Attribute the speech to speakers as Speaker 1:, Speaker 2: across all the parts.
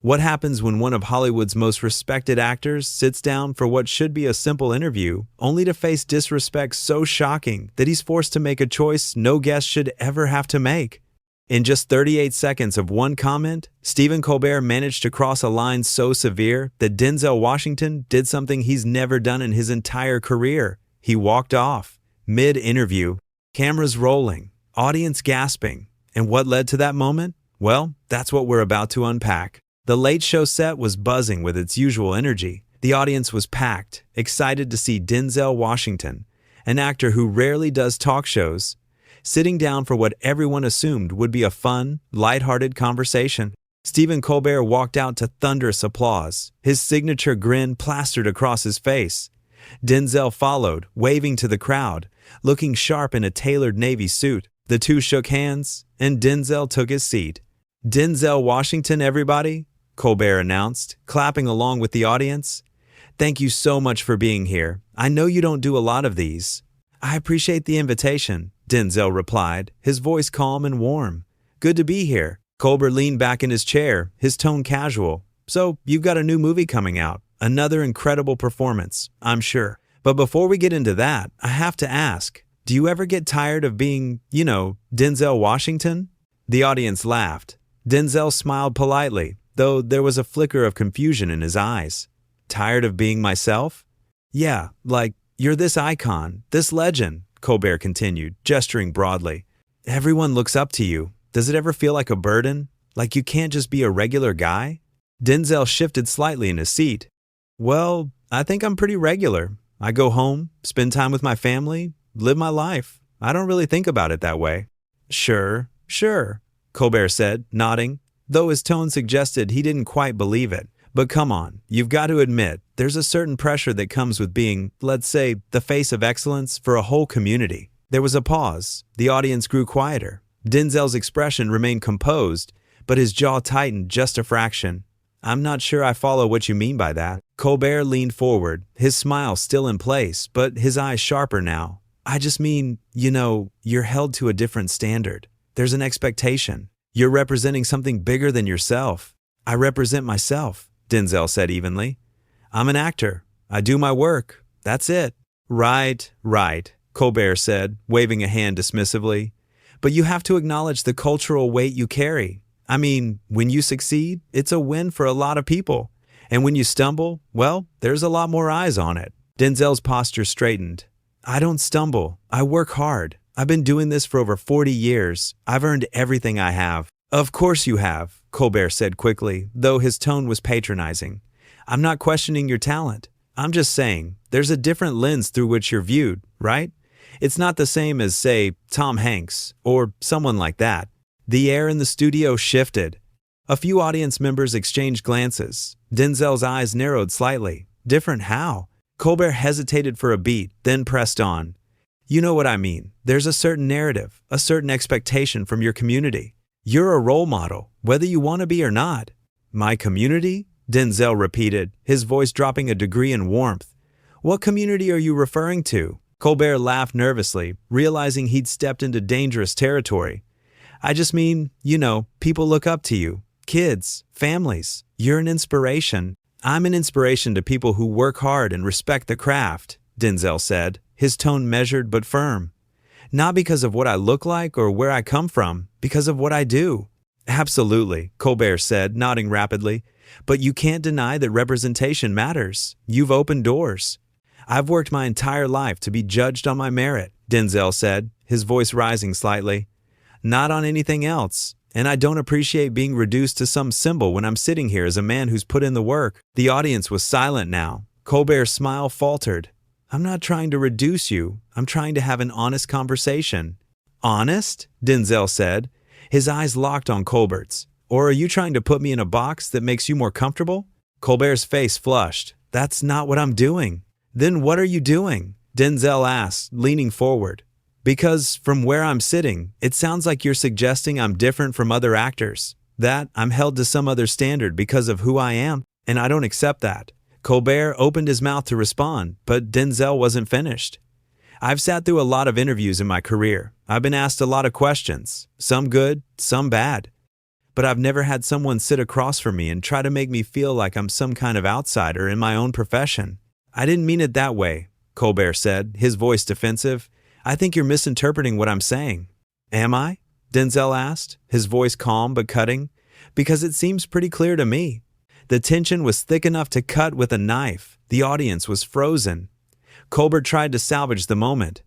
Speaker 1: What happens when one of Hollywood's most respected actors sits down for what should be a simple interview, only to face disrespect so shocking that he's forced to make a choice no guest should ever have to make? In just 38 seconds of one comment, Stephen Colbert managed to cross a line so severe that Denzel Washington did something he's never done in his entire career. He walked off, mid-interview, cameras rolling, audience gasping. And what led to that moment? Well, that's what we're about to unpack. The Late Show set was buzzing with its usual energy. The audience was packed, excited to see Denzel Washington, an actor who rarely does talk shows, sitting down for what everyone assumed would be a fun, lighthearted conversation. Stephen Colbert walked out to thunderous applause, his signature grin plastered across his face. Denzel followed, waving to the crowd, looking sharp in a tailored navy suit. The two shook hands, and Denzel took his seat. "Denzel Washington, everybody," Colbert announced, clapping along with the audience. "Thank you so much for being here. I know you don't do a lot of these." "I appreciate the invitation," Denzel replied, his voice calm and warm. "Good to be here." Colbert leaned back in his chair, his tone casual. "So, you've got a new movie coming out. Another incredible performance, I'm sure. But before we get into that, I have to ask, do you ever get tired of being, Denzel Washington?" The audience laughed. Denzel smiled politely, though there was a flicker of confusion in his eyes. "Tired of being myself?" "Yeah, like, you're this icon, this legend," Colbert continued, gesturing broadly. "Everyone looks up to you. Does it ever feel like a burden? Like you can't just be a regular guy?" Denzel shifted slightly in his seat. "Well, I think I'm pretty regular. I go home, spend time with my family, live my life. I don't really think about it that way." Sure, Colbert said, nodding, though his tone suggested he didn't quite believe it. "But come on, you've got to admit, there's a certain pressure that comes with being, let's say, the face of excellence for a whole community." There was a pause. The audience grew quieter. Denzel's expression remained composed, but his jaw tightened just a fraction. "I'm not sure I follow what you mean by that." Colbert leaned forward, his smile still in place, but his eyes sharper now. "I just mean, you're held to a different standard. There's an expectation. You're representing something bigger than yourself." "I represent myself," Denzel said evenly. "I'm an actor. I do my work. That's it." Right, Colbert said, waving a hand dismissively. "But you have to acknowledge the cultural weight you carry. I mean, when you succeed, it's a win for a lot of people. And when you stumble, well, there's a lot more eyes on it." Denzel's posture straightened. "I don't stumble. I work hard. I've been doing this for over 40 years. I've earned everything I have." "Of course you have," Colbert said quickly, though his tone was patronizing. "I'm not questioning your talent. I'm just saying, there's a different lens through which you're viewed, right? It's not the same as, say, Tom Hanks, or someone like that." The air in the studio shifted. A few audience members exchanged glances. Denzel's eyes narrowed slightly. Different how? Colbert hesitated for a beat, then pressed on. "You know what I mean. There's a certain narrative, a certain expectation from your community. You're a role model, whether you want to be or not." "My community?" Denzel repeated, his voice dropping a degree in warmth. "What community are you referring to?" Colbert laughed nervously, realizing he'd stepped into dangerous territory. "I just mean, people look up to you. Kids, families. You're an inspiration." "I'm an inspiration to people who work hard and respect the craft," Denzel said, his tone measured but firm. "Not because of what I look like or where I come from, because of what I do." "Absolutely," Colbert said, nodding rapidly. "But you can't deny that representation matters. You've opened doors." "I've worked my entire life to be judged on my merit," Denzel said, his voice rising slightly. "Not on anything else. And I don't appreciate being reduced to some symbol when I'm sitting here as a man who's put in the work." The audience was silent now. Colbert's smile faltered. "I'm not trying to reduce you. I'm trying to have an honest conversation." "Honest?" Denzel said, his eyes locked on Colbert's. "Or are you trying to put me in a box that makes you more comfortable?" Colbert's face flushed. "That's not what I'm doing." "Then what are you doing?" Denzel asked, leaning forward. "Because from where I'm sitting, it sounds like you're suggesting I'm different from other actors, that I'm held to some other standard because of who I am, and I don't accept that." Colbert opened his mouth to respond, but Denzel wasn't finished. "I've sat through a lot of interviews in my career. I've been asked a lot of questions, some good, some bad. but I've never had someone sit across from me and try to make me feel like I'm some kind of outsider in my own profession." "I didn't mean it that way," Colbert said, his voice defensive. "I think you're misinterpreting what I'm saying." "Am I?" Denzel asked, his voice calm but cutting. "Because it seems pretty clear to me." The tension was thick enough to cut with a knife. The audience was frozen. Colbert tried to salvage the moment.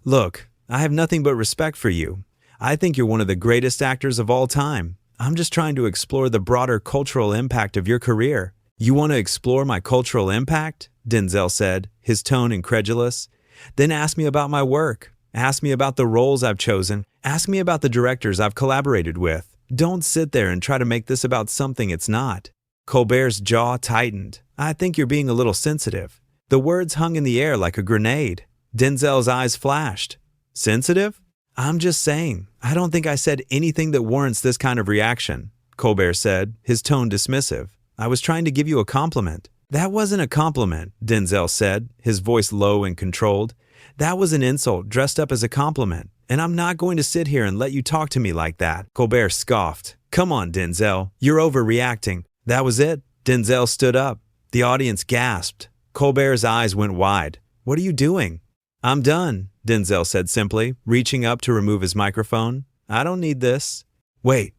Speaker 1: "Look, I have nothing but respect for you. I think you're one of the greatest actors of all time. I'm just trying to explore the broader cultural impact of your career." "You want to explore my cultural impact?" Denzel said, his tone incredulous. "Then ask me about my work. Ask me about the roles I've chosen. Ask me about the directors I've collaborated with. Don't sit there and try to make this about something it's not." Colbert's jaw tightened. "I think you're being a little sensitive." The words hung in the air like a grenade. Denzel's eyes flashed. "Sensitive? I'm just saying, I don't think I said anything that warrants this kind of reaction," Colbert said, his tone dismissive. "I was trying to give you a compliment." "That wasn't a compliment," Denzel said, his voice low and controlled. "That was an insult dressed up as a compliment, and I'm not going to sit here and let you talk to me like that." Colbert scoffed. "Come on, Denzel, you're overreacting." That was it. Denzel stood up. The audience gasped. Colbert's eyes went wide. "What are you doing?" "I'm done," Denzel said simply, reaching up to remove his microphone. "I don't need this." Wait,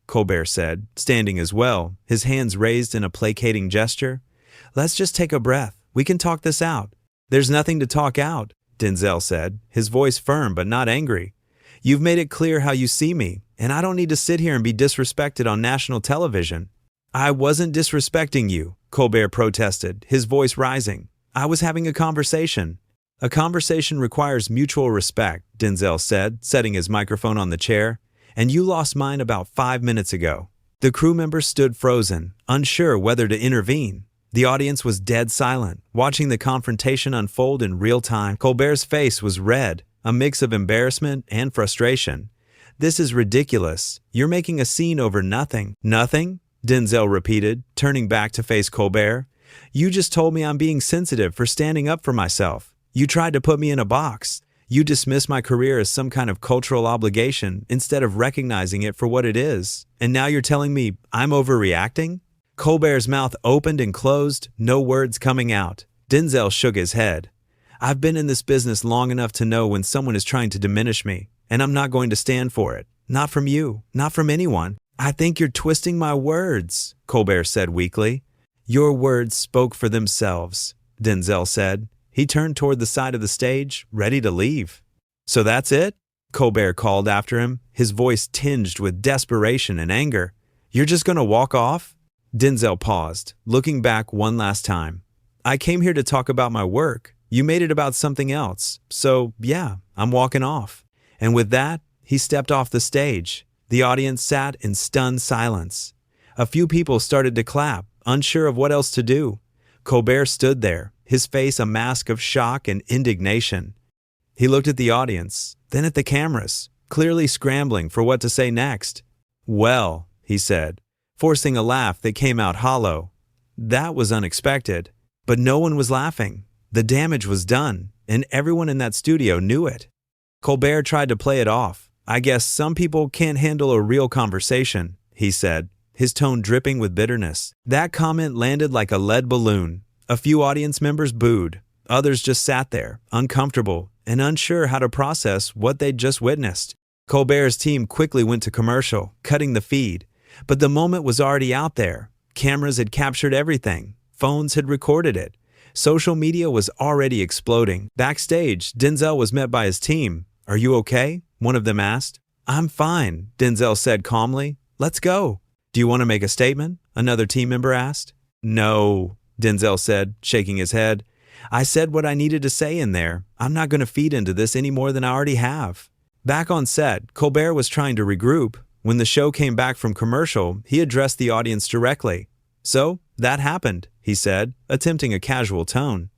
Speaker 1: Colbert said, standing as well, his hands raised in a placating gesture. "Let's just take a breath. We can talk this out." "There's nothing to talk out," Denzel said, his voice firm but not angry. "You've made it clear how you see me, and I don't need to sit here and be disrespected on national television." "I wasn't disrespecting you," Colbert protested, his voice rising. "I was having a conversation." "A conversation requires mutual respect," Denzel said, setting his microphone on the chair. "And you lost mine about 5 minutes ago." The crew members stood frozen, unsure whether to intervene. The audience was dead silent, watching the confrontation unfold in real time. Colbert's face was red, a mix of embarrassment and frustration. "This is ridiculous. You're making a scene over nothing." "Nothing?" Denzel repeated, turning back to face Colbert. "You just told me I'm being sensitive for standing up for myself. You tried to put me in a box. You dismissed my career as some kind of cultural obligation instead of recognizing it for what it is. And now you're telling me I'm overreacting?" Colbert's mouth opened and closed, no words coming out. Denzel shook his head. "I've been in this business long enough to know when someone is trying to diminish me, and I'm not going to stand for it. Not from you, not from anyone." "I think you're twisting my words," Colbert said weakly. "Your words spoke for themselves," Denzel said. He turned toward the side of the stage, ready to leave. "So that's it?" Colbert called after him, his voice tinged with desperation and anger. "You're just going to walk off?" Denzel paused, looking back one last time. "I came here to talk about my work. You made it about something else. So, yeah, I'm walking off." And with that, he stepped off the stage. The audience sat in stunned silence. A few people started to clap, unsure of what else to do. Colbert stood there, his face a mask of shock and indignation. He looked at the audience, then at the cameras, clearly scrambling for what to say next. "Well," he said, forcing a laugh that came out hollow. "That was unexpected." But no one was laughing. The damage was done, and everyone in that studio knew it. Colbert tried to play it off. "I guess some people can't handle a real conversation," he said, his tone dripping with bitterness. That comment landed like a lead balloon. A few audience members booed. Others just sat there, uncomfortable and unsure how to process what they'd just witnessed. Colbert's team quickly went to commercial, cutting the feed. But the moment was already out there. Cameras had captured everything. Phones had recorded it. Social media was already exploding. Backstage, Denzel was met by his team. "Are you okay?" one of them asked. "I'm fine," Denzel said calmly. "Let's go." "Do you want to make a statement?" another team member asked. "No," Denzel said, shaking his head. "I said what I needed to say in there. I'm not going to feed into this any more than I already have." Back on set, Colbert was trying to regroup. When the show came back from commercial, he addressed the audience directly. "So, that happened," he said, attempting a casual tone.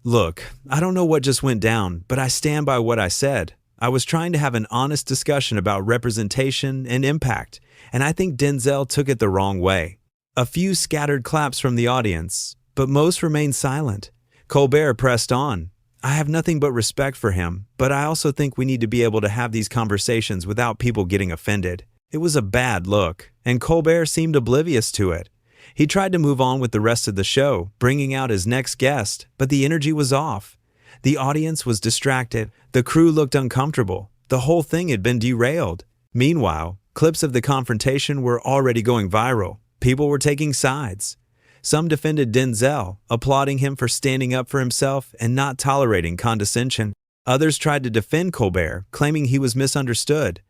Speaker 1: "Look, I don't know what just went down, but I stand by what I said. I was trying to have an honest discussion about representation and impact, and I think Denzel took it the wrong way." A few scattered claps from the audience, but most remained silent. Colbert pressed on. "I have nothing but respect for him, but I also think we need to be able to have these conversations without people getting offended. It was a bad look, and Colbert seemed oblivious to it. He tried to move on with the rest of the show, bringing out his next guest, but the energy was off. The audience was distracted, the crew looked uncomfortable, the whole thing had been derailed. Meanwhile, clips of the confrontation were already going viral. People were taking sides. Some defended Denzel, applauding him for standing up for himself and not tolerating condescension. Others tried to defend Colbert, claiming he was misunderstood.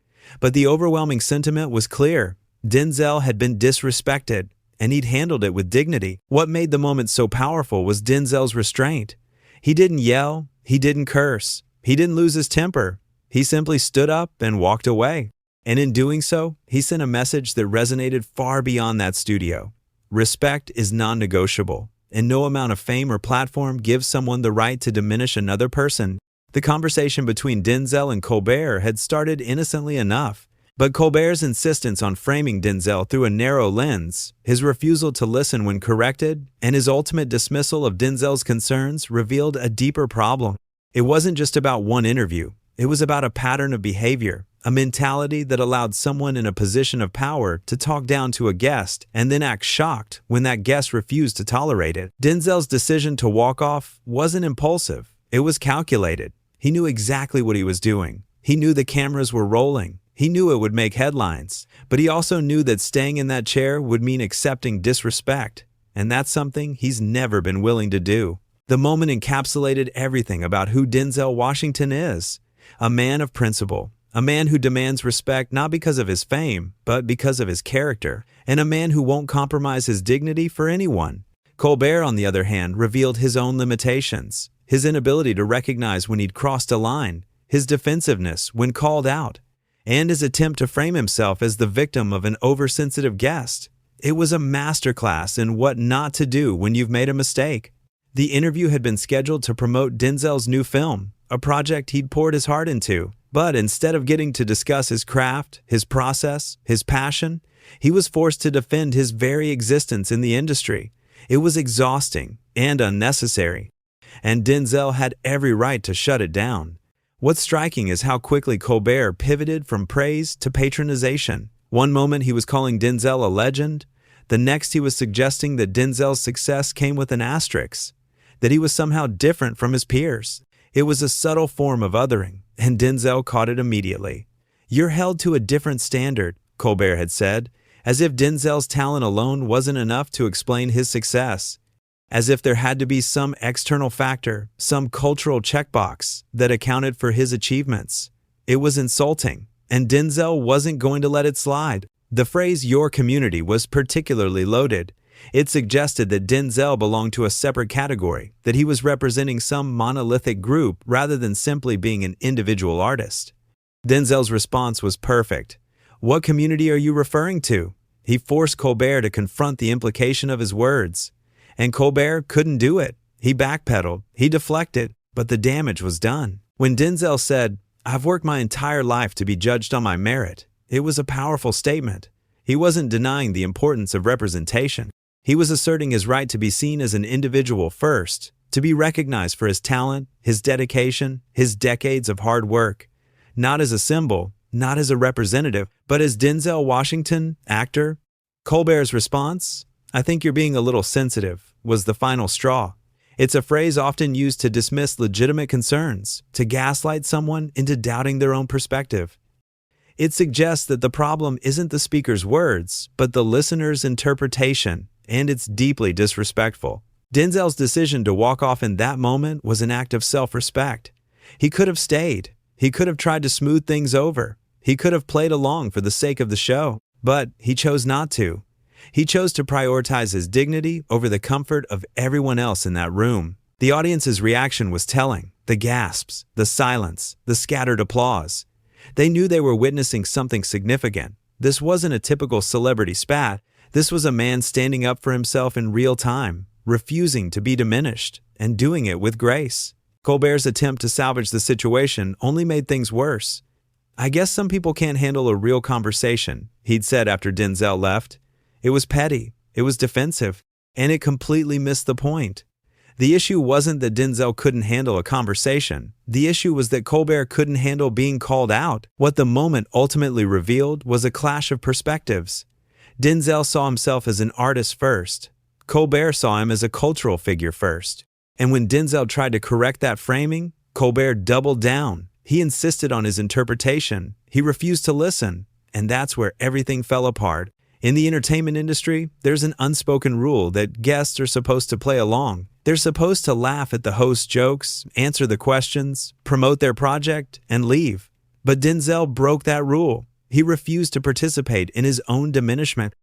Speaker 1: But the overwhelming sentiment was clear. Denzel had been disrespected, and he'd handled it with dignity. What made the moment so powerful was Denzel's restraint. He didn't yell, he didn't curse, he didn't lose his temper. He simply stood up and walked away. And in doing so, he sent a message that resonated far beyond that studio. Respect is non-negotiable, and no amount of fame or platform gives someone the right to diminish another person. The conversation between Denzel and Colbert had started innocently enough, but Colbert's insistence on framing Denzel through a narrow lens, his refusal to listen when corrected, and his ultimate dismissal of Denzel's concerns revealed a deeper problem. It wasn't just about one interview. It was about a pattern of behavior, a mentality that allowed someone in a position of power to talk down to a guest and then act shocked when that guest refused to tolerate it. Denzel's decision to walk off wasn't impulsive. It was calculated. He knew exactly what he was doing. He knew the cameras were rolling. He knew it would make headlines. But he also knew that staying in that chair would mean accepting disrespect. And that's something he's never been willing to do. The moment encapsulated everything about who Denzel Washington is. A man of principle. A man who demands respect not because of his fame, but because of his character. And a man who won't compromise his dignity for anyone. Colbert, on the other hand, revealed his own limitations. His inability to recognize when he'd crossed a line. His defensiveness when called out. And his attempt to frame himself as the victim of an oversensitive guest. It was a masterclass in what not to do when you've made a mistake. The interview had been scheduled to promote Denzel's new film, a project he'd poured his heart into. But instead of getting to discuss his craft, his process, his passion, he was forced to defend his very existence in the industry. It was exhausting and unnecessary. And Denzel had every right to shut it down. What's striking is how quickly Colbert pivoted from praise to patronization. One moment he was calling Denzel a legend. The next he was suggesting that Denzel's success came with an asterisk, that he was somehow different from his peers. It was a subtle form of othering, and Denzel caught it immediately. "You're held to a different standard," Colbert had said, as if Denzel's talent alone wasn't enough to explain his success. As if there had to be some external factor, some cultural checkbox that accounted for his achievements. It was insulting, and Denzel wasn't going to let it slide. The phrase "your community" was particularly loaded. It suggested that Denzel belonged to a separate category, that he was representing some monolithic group rather than simply being an individual artist. Denzel's response was perfect. "What community are you referring to?" He forced Colbert to confront the implication of his words. And Colbert couldn't do it. He backpedaled, he deflected, but the damage was done. When Denzel said, "I've worked my entire life to be judged on my merit," it was a powerful statement. He wasn't denying the importance of representation. He was asserting his right to be seen as an individual first, to be recognized for his talent, his dedication, his decades of hard work. Not as a symbol, not as a representative, but as Denzel Washington, actor. Colbert's response, "I think you're being a little sensitive," was the final straw. It's a phrase often used to dismiss legitimate concerns, to gaslight someone into doubting their own perspective. It suggests that the problem isn't the speaker's words, but the listener's interpretation, and it's deeply disrespectful. Denzel's decision to walk off in that moment was an act of self-respect. He could have stayed. He could have tried to smooth things over. He could have played along for the sake of the show, but he chose not to. He chose to prioritize his dignity over the comfort of everyone else in that room. The audience's reaction was telling. The gasps, the silence, the scattered applause. They knew they were witnessing something significant. This wasn't a typical celebrity spat. This was a man standing up for himself in real time, refusing to be diminished, and doing it with grace. Colbert's attempt to salvage the situation only made things worse. "I guess some people can't handle a real conversation," he'd said after Denzel left. It was petty, it was defensive, and it completely missed the point. The issue wasn't that Denzel couldn't handle a conversation. The issue was that Colbert couldn't handle being called out. What the moment ultimately revealed was a clash of perspectives. Denzel saw himself as an artist first. Colbert saw him as a cultural figure first. And when Denzel tried to correct that framing, Colbert doubled down. He insisted on his interpretation. He refused to listen. And that's where everything fell apart. In the entertainment industry, there's an unspoken rule that guests are supposed to play along. They're supposed to laugh at the host's jokes, answer the questions, promote their project, and leave. But Denzel broke that rule. He refused to participate in his own diminishment.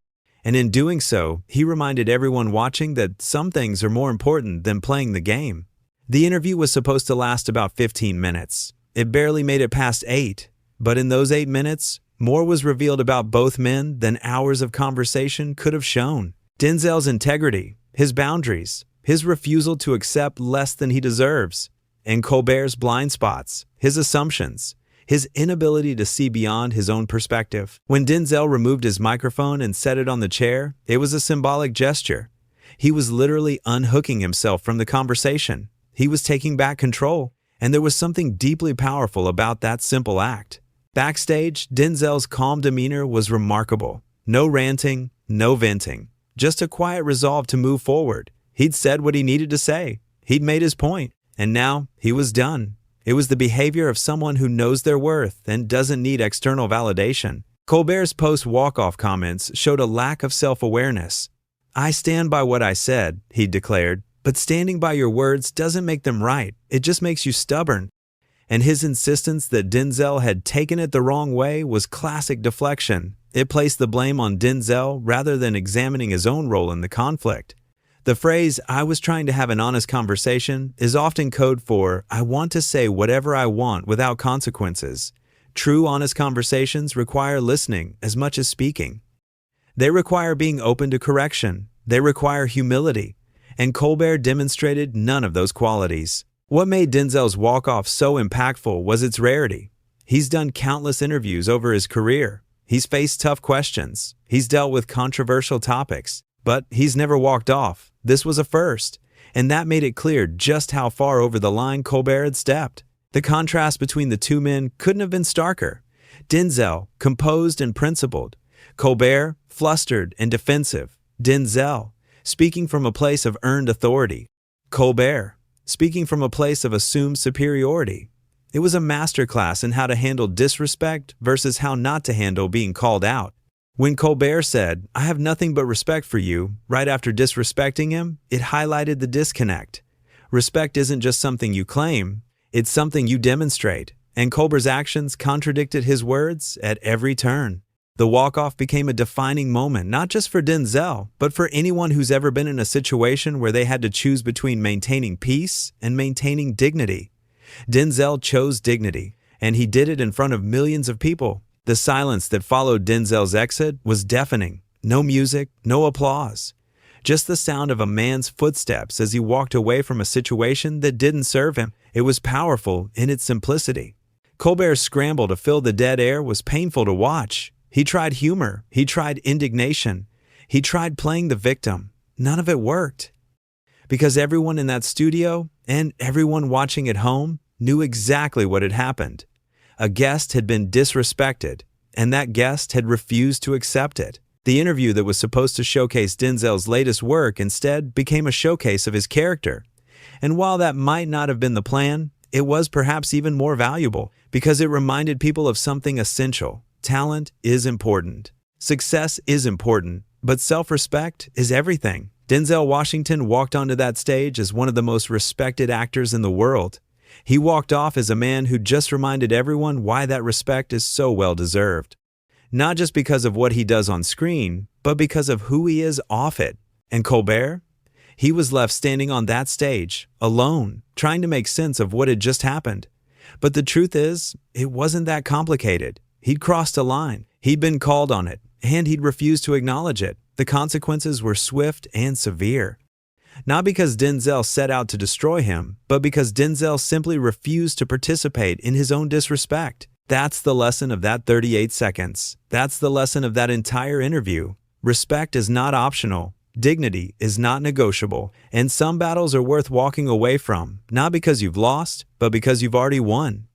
Speaker 1: And in doing so, he reminded everyone watching that some things are more important than playing the game. The interview was supposed to last about 15 minutes. It barely made it past 8. But in those 8 minutes, more was revealed about both men than hours of conversation could have shown. Denzel's integrity, his boundaries, his refusal to accept less than he deserves, and Colbert's blind spots, his assumptions, his inability to see beyond his own perspective. When Denzel removed his microphone and set it on the chair, it was a symbolic gesture. He was literally unhooking himself from the conversation. He was taking back control, and there was something deeply powerful about that simple act. Backstage, Denzel's calm demeanor was remarkable. No ranting, no venting, just a quiet resolve to move forward. He'd said what he needed to say. He'd made his point, and now he was done. It was the behavior of someone who knows their worth and doesn't need external validation. Colbert's post-walk-off comments showed a lack of self-awareness. "I stand by what I said," he declared, "but standing by your words doesn't make them right. It just makes you stubborn." And his insistence that Denzel had taken it the wrong way was classic deflection. It placed the blame on Denzel rather than examining his own role in the conflict. The phrase, "I was trying to have an honest conversation," is often code for, "I want to say whatever I want without consequences." True, honest conversations require listening as much as speaking. They require being open to correction. They require humility. And Colbert demonstrated none of those qualities. What made Denzel's walk-off so impactful was its rarity. He's done countless interviews over his career. He's faced tough questions. He's dealt with controversial topics. But he's never walked off. This was a first. And that made it clear just how far over the line Colbert had stepped. The contrast between the two men couldn't have been starker. Denzel, composed and principled. Colbert, flustered and defensive. Denzel, speaking from a place of earned authority. Colbert, speaking from a place of assumed superiority. It was a masterclass in how to handle disrespect versus how not to handle being called out. When Colbert said, "I have nothing but respect for you," right after disrespecting him, it highlighted the disconnect. Respect isn't just something you claim, it's something you demonstrate. And Colbert's actions contradicted his words at every turn. The walk-off became a defining moment, not just for Denzel, but for anyone who's ever been in a situation where they had to choose between maintaining peace and maintaining dignity. Denzel chose dignity, and he did it in front of millions of people. The silence that followed Denzel's exit was deafening. No music, no applause. Just the sound of a man's footsteps as he walked away from a situation that didn't serve him. It was powerful in its simplicity. Colbert's scramble to fill the dead air was painful to watch. He tried humor. He tried indignation. He tried playing the victim. None of it worked. Because everyone in that studio and everyone watching at home knew exactly what had happened. A guest had been disrespected, and that guest had refused to accept it. The interview that was supposed to showcase Denzel's latest work instead became a showcase of his character. And while that might not have been the plan, it was perhaps even more valuable because it reminded people of something essential. Talent is important. Success is important, but self-respect is everything. Denzel Washington walked onto that stage as one of the most respected actors in the world. He walked off as a man who just reminded everyone why that respect is so well-deserved. Not just because of what he does on screen, but because of who he is off it. And Colbert? He was left standing on that stage, alone, trying to make sense of what had just happened. But the truth is, it wasn't that complicated. He'd crossed a line. He'd been called on it, and he'd refused to acknowledge it. The consequences were swift and severe. Not because Denzel set out to destroy him, but because Denzel simply refused to participate in his own disrespect. That's the lesson of that 38 seconds. That's the lesson of that entire interview. Respect is not optional. Dignity is not negotiable, and some battles are worth walking away from, not because you've lost, but because you've already won.